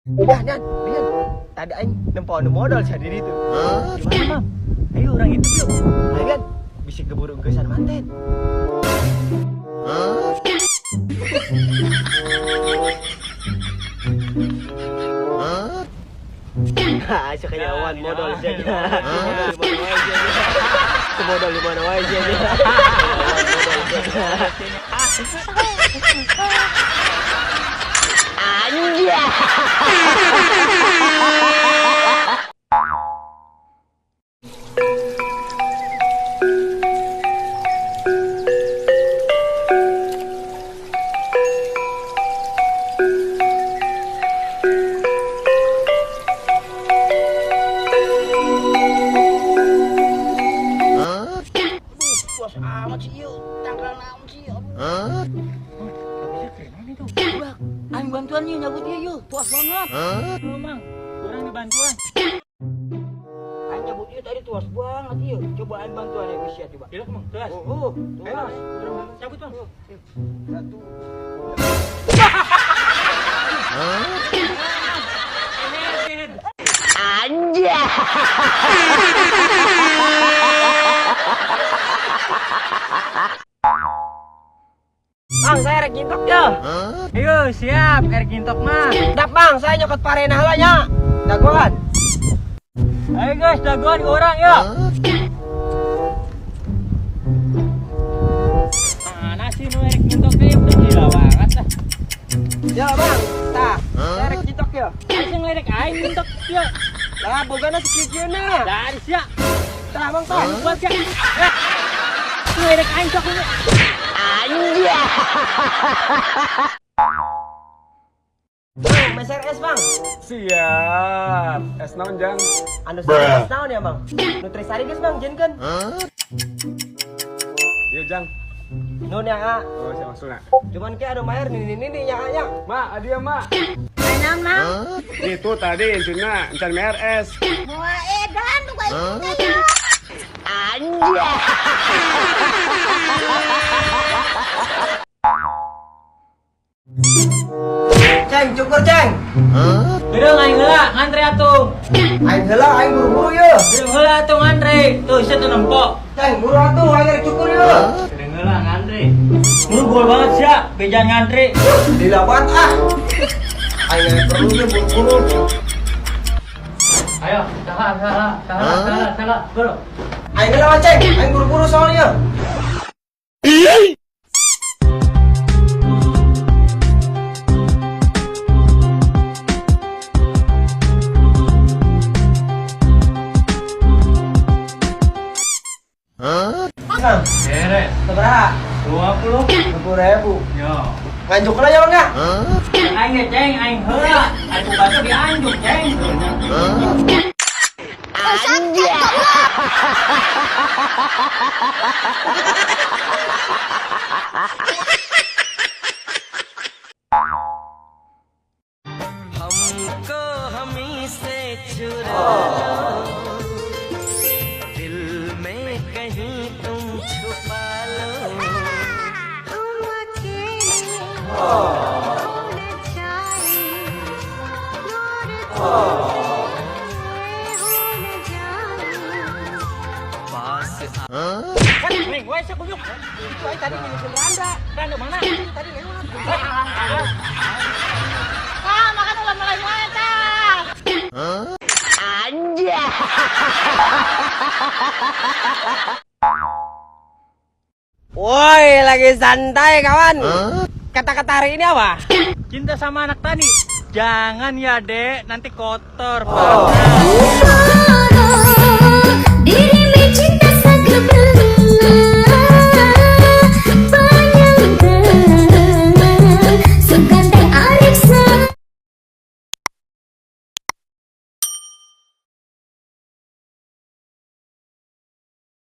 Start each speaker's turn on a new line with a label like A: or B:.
A: Nah, Nan, lihat. Tadi aing nempo modal jadi itu.
B: Gimana, Mam? Ayo orang itu yuk.
A: Aing kan bisa keburu kesan manten. Nah, sekayawan modal jadi. Modal di mana wae jadi. Anjir. Puas amat sih yuk, tanggal naon sih yuk.
B: Bang, aing bantuannya nyabutnya yuk. Puas banget. Tuh, Mang. Kurang dibantuan.
A: Aing nyebutnya tadi tuas banget yuk. Coba aing bantuan ya bisa coba.
B: Yuk, Mang. Tuas.
A: Oh,
B: Ayo, Mas. Cabut, Bang.
A: Satu. Anjir. Bang, saya rek ngintok ya.
B: Ayo, siap. Air kintok mah.
A: Dap bang, saya nyokot parena halanya. Dagoan.
B: Ayo guys, daguan ke orang yuk. Mana sih nu air kintok nih? Udah gila banget dah.
A: Ya bang, tah. Saya rek ngintok ya.
B: Ayo ngeledek aing kintok yuk.
A: Lah, bogana sekicieuna.
B: Dari siap.
A: Tah bang, tah.
B: Buat ya. Ngeledek aing sok ini.
A: Anjir. Bang, meser es bang.
C: Siap. Es naon jang?
A: Anu es naon ya bang? Nutrisari geus bang, jenkeun.
C: Iya jang.
A: Nun ya A.
C: Oh siapa maksudnya?
A: Cuman ke anu mayar nih nya nya.
C: Ma, adia ma.
D: Enam nang.
C: Itu tadi incuna, encan mer es.
D: Moa edan nu kayak gitu.
A: Anjir. Ceng, cukur ceng.
B: Gedung aing heula ngantri atuh.
A: Aing heula, aing buru-buru ye.
B: Gedung heula atuh ngantri. Tuh situ nempok.
A: Ceng, buru atuh, aing rek cukur ye.
B: Gedung heula ngantri. Buru-buru banget sih, bejan ngantri.
A: Dilapat ah. Aing rek perlu ye buru-buru.
B: Ayo, salah, bro.
A: Aing heula ceng, aing buru-buru soalnya. Bang,
B: Beres.
A: seberapa?
B: 20.
A: 20.000.
B: Yo.
A: Nganjuk lah ya bang ya?
B: Aing ge ceng, aing heula. Aing baca di anjuk, ceng.
A: Anjir. हमको हमी से चुरा लो, दिल में कहीं तुम छुपा लो।
D: हम अकेले होने जाए होने जाए
A: पास
B: Nih, gue sih kuyuk.
A: itu aing tadi nyusul Randa.
B: Randa mana?
A: Tadi lewat.
D: ah makan ulam mulai mantap.
A: Anjir. Woi, lagi santai kawan. Kata-kata hari ini apa?
B: Cinta sama anak tani. Jangan ya, Dek. Nanti kotor. Parah.